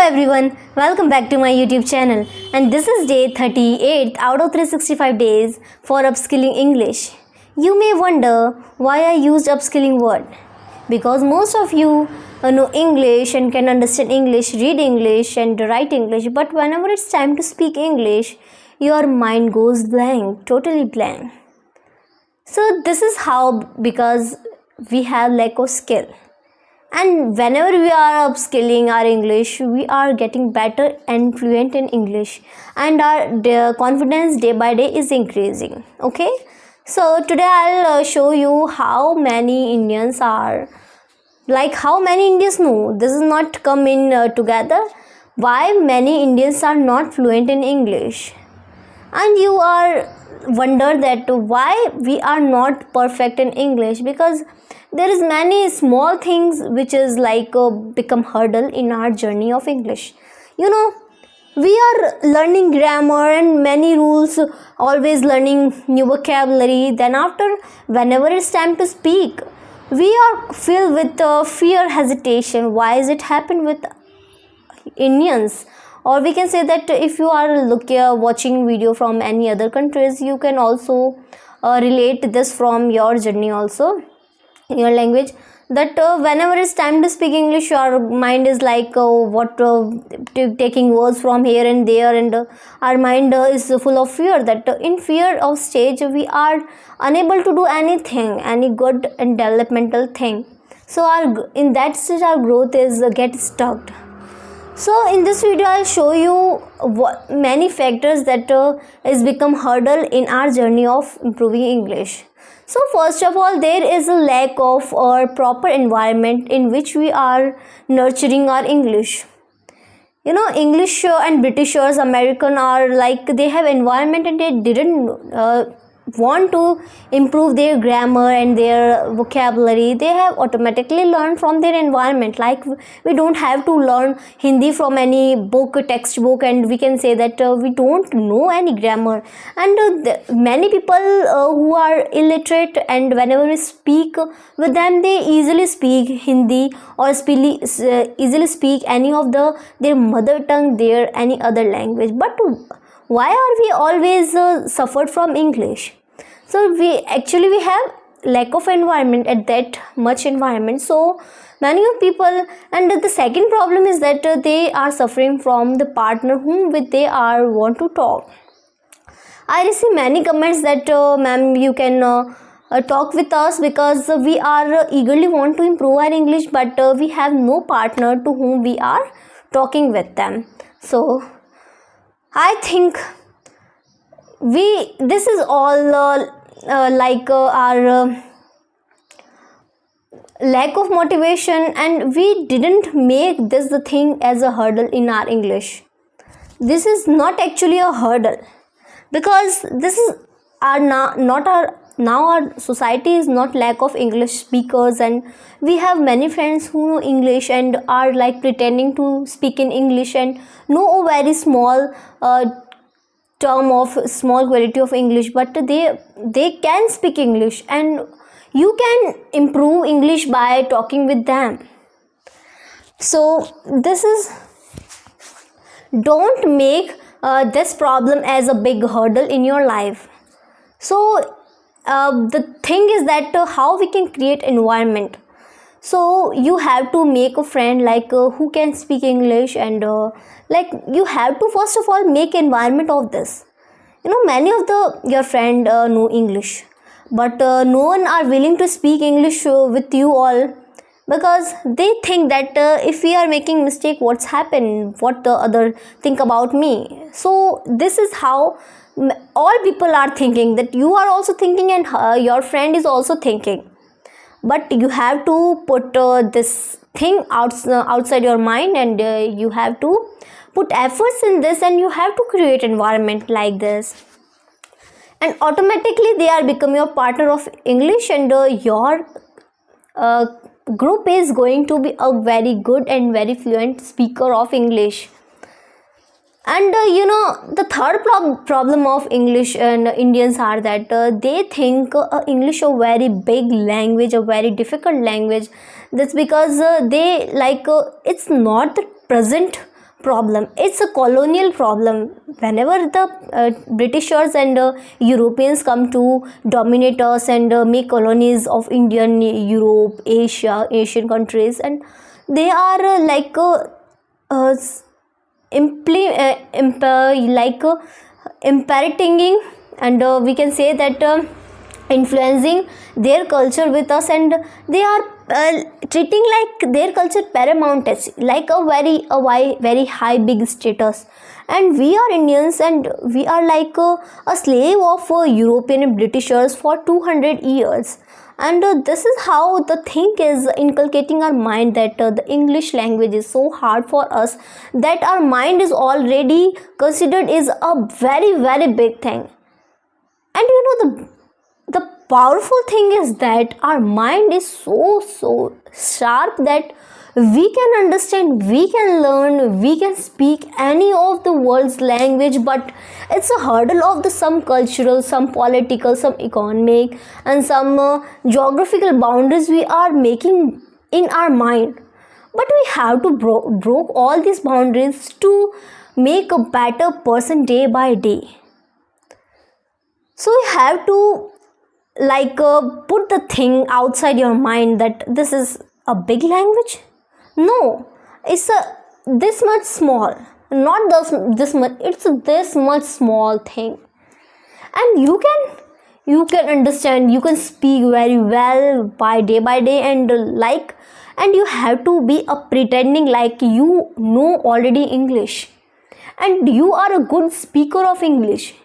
everyone, welcome back to my YouTube channel, and this is day 38 out of 365 days for upskilling English. You may wonder why I used upskilling word, because most of you know English and can understand English, read English and write English, but whenever it's time to speak English, your mind goes blank, totally blank. So this is how, because we have lack of skill. And whenever we are upskilling our English, we are getting better and fluent in English, and our confidence day by day is increasing. Okay, so today I'll show you how many Indians are, like how many Indians know this is not come in together, why many Indians are not fluent in English, and you are wonder that why we are not perfect in English, because there is many small things which is like become hurdle in our journey of English. We are learning grammar and many rules, always learning new vocabulary. Then after, whenever it's time to speak, we are filled with fear, hesitation. Why is it happen with Indians? Or we can say that if you are watching video from any other countries, you can also relate this from your journey also, your language, that whenever it's time to speak English, your mind is like taking words from here and there, and our mind is full of fear, that in fear of stage we are unable to do anything, any good and developmental thing. So in that stage our growth is get stuck. So in this video I'll show you many factors that is become hurdle in our journey of improving English. So first of all, there is a lack of or proper environment in which we are nurturing our English. English and Britishers, American are like they have environment and they didn't want to improve their grammar and their vocabulary. They have automatically learned from their environment. Like we don't have to learn Hindi from any book, textbook, and we can say that we don't know any grammar. And many people who are illiterate, and whenever we speak with them, they easily speak Hindi or easily speak any of their mother tongue, their any other language. But why are we always suffered from English? So we have lack of environment, at that much environment. So many of people, and the second problem is that they are suffering from the partner whom with they are want to talk. I receive many comments that ma'am, you can talk with us because we are eagerly want to improve our English, but we have no partner to whom we are talking with them. So I think this is all our lack of motivation, and we didn't make this the thing as a hurdle in our English. This is not actually a hurdle, because this is now our society is not lack of English speakers, and we have many friends who know English and are like pretending to speak in English and know a very small term of small quality of English, but they can speak English, and you can improve English by talking with them. So this is, don't make this problem as a big hurdle in your life. So the thing is that how we can create environment. So you have to make a friend like who can speak English, and like you have to first of all make environment of this. Many of your friend know English, but no one are willing to speak English with you all, because they think that if we are making mistake, what's happened, what the other think about me. So this is how all people are thinking, that you are also thinking, and your friend is also thinking. But you have to put this thing outside your mind, and you have to put efforts in this, and you have to create environment like this, and automatically they are become your partner of English, and your group is going to be a very good and very fluent speaker of English. And the third problem of English and Indians are that they think English a very big language, a very difficult language. That's because they like it's not the present problem. It's a colonial problem. Whenever the Britishers and Europeans come to dominate us and make colonies of Indian, Europe, Asia, Asian countries, and they are uh, imperating, and we can say that influencing their culture with us, and they are treating like their culture paramount, as like very high big status. And we are Indians, and we are like a slave of European and Britishers for 200 years. And this is how the thing is inculcating our mind, that the English language is so hard for us, that our mind is already considered is a very big thing. And the powerful thing is that our mind is so sharp that we can understand, we can learn, we can speak any of the world's language, but it's a hurdle of the some cultural, some political, some economic, and some geographical boundaries we are making in our mind. But we have to broke all these boundaries to make a better person day by day. So you have to put the thing outside your mind, that this is a big language. No, it's a this much small, not this much, it's a this much small thing. And you can understand, you can speak very well by day, and and you have to be a pretending like you know already English, and you are a good speaker of English.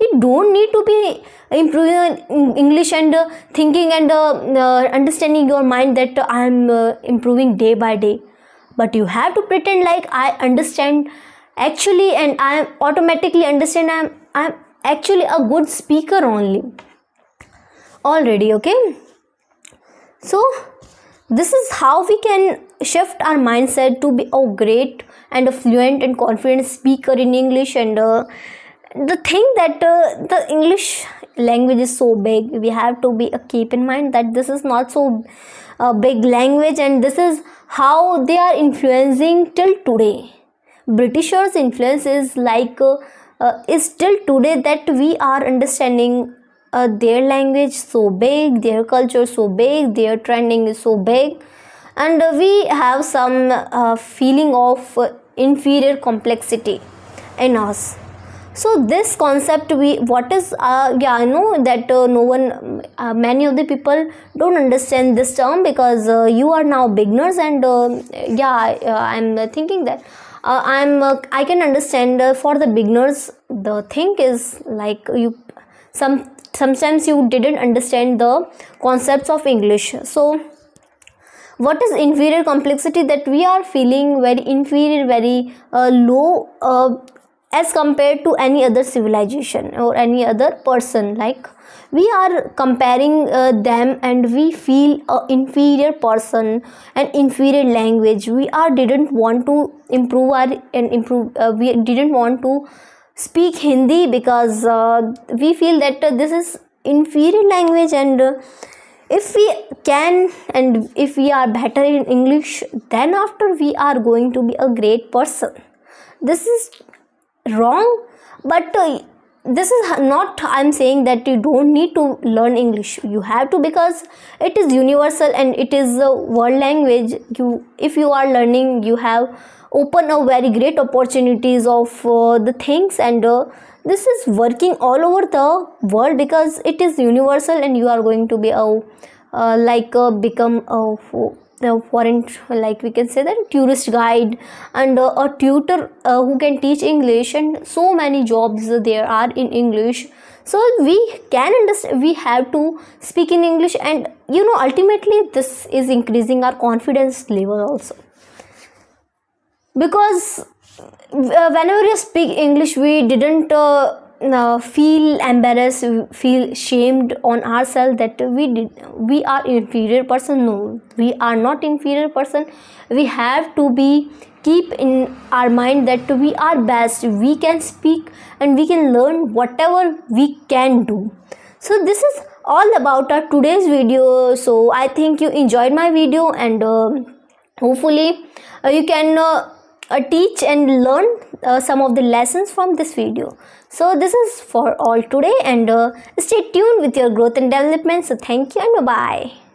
You don't need to be improving English and thinking and understanding your mind that I am improving day by day. But you have to pretend like I understand actually, and I am automatically understand I am actually a good speaker only already. Okay, so this is how we can shift our mindset to be a great and a fluent and confident speaker in English. And the thing that the English language is so big, we have to be keep in mind that this is not so big language, and this is how they are influencing till today. Britishers influence is is till today, that we are understanding their language so big, their culture so big, their trending is so big, and we have some feeling of inferior complexity in us. So this concept, we what is I know that no one many of the people don't understand this term, because you are now beginners, and I'm thinking that I can understand for the beginners. The thing is like sometimes you didn't understand the concepts of English. So what is inferior complexity? That we are feeling very inferior, very low as compared to any other civilization or any other person. Like we are comparing them, and we feel a inferior person and inferior language. We didn't want to improve we didn't want to speak Hindi, because we feel that this is inferior language, and if we can, and if we are better in English, then after we are going to be a great person. This is wrong. But this is not I'm saying that you don't need to learn English. You have to, because it is universal and it is a world language. If you are learning, you have open a very great opportunities of the things, and this is working all over the world, because it is universal, and you are going to be become a foreign, like we can say that tourist guide, and a tutor who can teach English, and so many jobs there are in English. So we can understand, we have to speak in English, and ultimately this is increasing our confidence level also, because whenever you speak English, we didn't feel embarrassed, feel shamed on ourselves that we are inferior person. No, we are not inferior person. We have to be keep in our mind that we are best, we can speak, and we can learn whatever we can do. So this is all about our today's video. So I think you enjoyed my video, and hopefully you can teach and learn some of the lessons from this video. So this is for all today, and stay tuned with your growth and development. So thank you and bye bye.